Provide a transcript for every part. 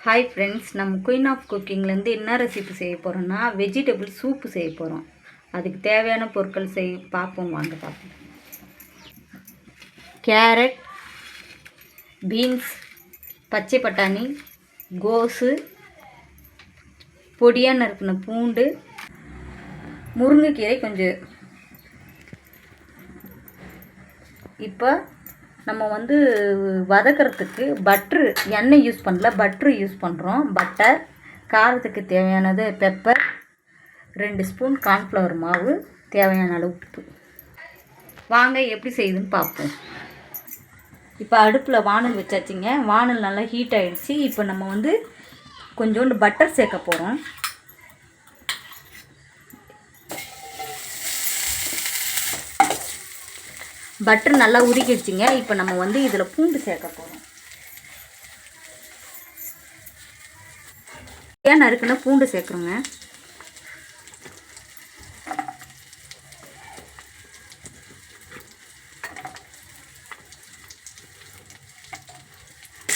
Hi friends, நம்ம queen of குக்கிங்லேருந்து என்ன recipe செய்ய போகிறோன்னா வெஜிடபிள் சூப்பு செய்ய போகிறோம். அதுக்கு தேவையான பொருட்கள் பார்ப்போம், வாங்க பார்ப்போம். கேரட், பீன்ஸ், பச்சை பட்டாணி, கோஸு, பொடியாக நறுக்கின பூண்டு, முருங்கைக்கீரை கொஞ்சம். இப்போ நம்ம வதக்கிறதுக்கு எண்ணெய் யூஸ் பண்ணல, பட்ரு யூஸ் பண்ணுறோம். பட்டர், காரத்துக்கு தேவையானது பெப்பர், 2 ஸ்பூன் கார்ன்ஃப்ளவர் மாவு, தேவையான அளவு உப்பு. வாங்க எப்படி செய்யுதுன்னு பார்ப்போம். இப்போ அடுப்பில் வானல் வச்சாச்சுங்க. வானல் நல்லா ஹீட் ஆகிடுச்சு. இப்போ நம்ம கொஞ்சோண்டு பட்டர் சேர்க்க போகிறோம். பட்டர் நல்லா உருக்கிடுச்சிங்க. இப்போ நம்ம இதில் பூண்டு சேர்க்க போகிறோம். ஏன் நறுக்குன்னா பூண்டு சேர்க்குறோங்க.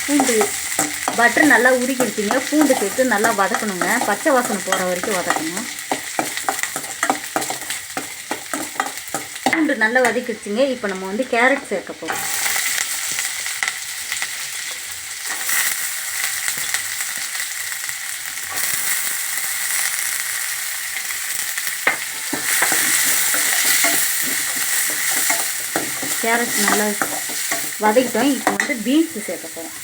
பூண்டு பட்டர் நல்லா உருக்கிடுச்சிங்க. பூண்டு சேர்த்து நல்லா வதக்கணுங்க. பச்சை வாசனை போகிற வரைக்கும் வதக்கணும். பூண்டு நல்லா வதக்கிடுச்சிங்க. இப்போ நம்ம கேரட் சேர்க்க போகிறோம். கேரட் நல்லா வதக்கிட்டோம். இப்போ பீன்ஸ் சேர்க்க போகிறோம்.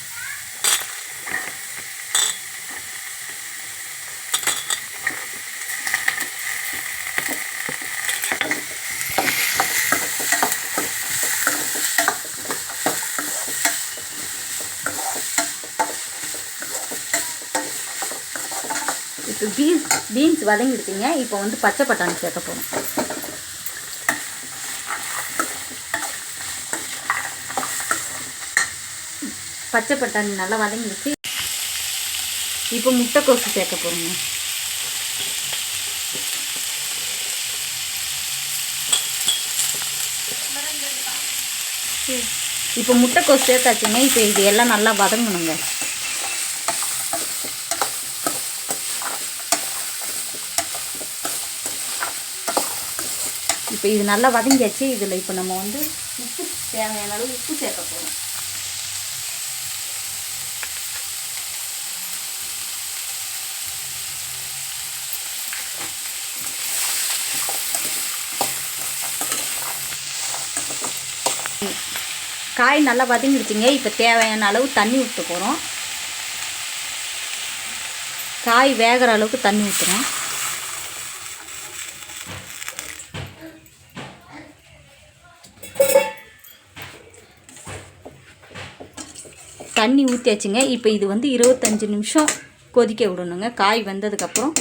இப்போ பீன்ஸ் வதங்கிடுச்சிங்க. இப்போ பச்சை பட்டாணி சேர்க்க போகிறோம். பச்சை பட்டாணி நல்லா வதங்கிடுச்சு. இப்போ முட்டைக்கோசு சேர்க்க போகிறோங்க. இப்போ முட்டைக்கோசு சேர்த்தாச்சுங்க. இப்போ இது எல்லாம் நல்லா வதங்கணுங்க. இப்போ இது நல்லா வதங்கியாச்சு. இதில் இப்போ நம்ம உப்பு, தேவையான அளவு உப்பு சேர்க்க போகிறோம். காய் நல்லா வதங்கிடுச்சிங்க. இப்போ தேவையான அளவு தண்ணி ஊற்ற போகிறோம். காய் வேகிற அளவுக்கு தண்ணி ஊற்றுறோம். தண்ணி ஊற்றியாச்சுங்க. இப்போ இது 25 நிமிஷம் கொதிக்க விடணுங்க. காய் வெந்ததுக்கப்புறம்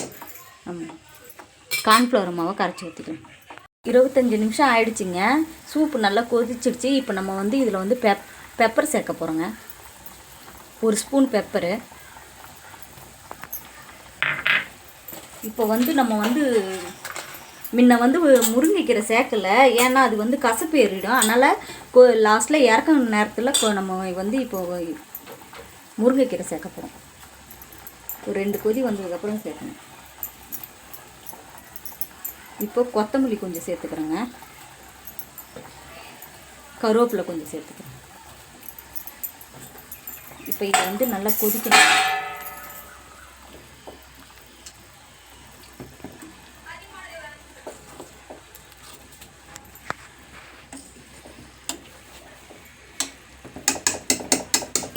நம்ம கார்ன்ஃப்ளவர் மாவை கரைச்சி ஊற்றிக்கலாம். 25 நிமிஷம் ஆயிடுச்சுங்க. சூப்பு நல்லா கொதிச்சிடுச்சு. இப்போ நம்ம இதில் பெப்பர் சேர்க்க போகிறோங்க. 1 ஸ்பூன் பெப்பரு. இப்போ நம்ம முன்ன முருங்கைக்கீரை சேர்க்கலை, ஏன்னா அது கசப்பு ஏறிடும். அதனால் லாஸ்ட்டில் இறக்குற நேரத்தில் நம்ம இப்போ முருங்கைக்கீரை சேர்க்க போகிறோம். ஒரு 2 கொதி வந்ததுக்கப்புறம் சேர்க்கணும். இப்போ கொத்தமல்லி கொஞ்சம் சேர்த்துக்கிறேங்க. கருவேப்பிலை கொஞ்சம் சேர்த்துக்கிறேன். இப்போ இது நல்லா கொதிக்கணும்.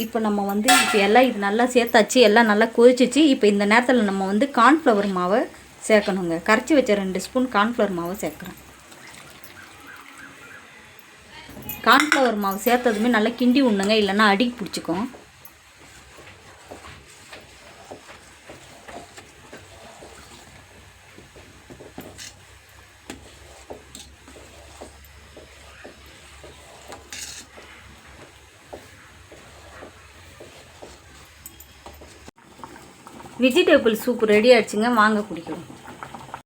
இப்போ நம்ம இப்போ எல்லாம் இது நல்லா சேர்த்தாச்சு. எல்லாம் நல்லா கொதிச்சிச்சு. இப்போ இந்த நேரத்தில் நம்ம கார்ன்ஃப்ளவர் மாவை சேர்க்கணுங்க. கரைச்சி வச்ச 2 ஸ்பூன் கார்ன்ஃப்ளவர் மாவை சேர்க்குறேன். கார்ன்ஃப்ளவர் மாவு சேர்த்ததுமே நல்லா கிண்டி விடணுங்க, இல்லைன்னா அடி பிடிச்சிக்கும். வெஜிடபிள் சூப் ரெடி ஆகிடுச்சுங்க. வாங்க குடிக்கலாம்.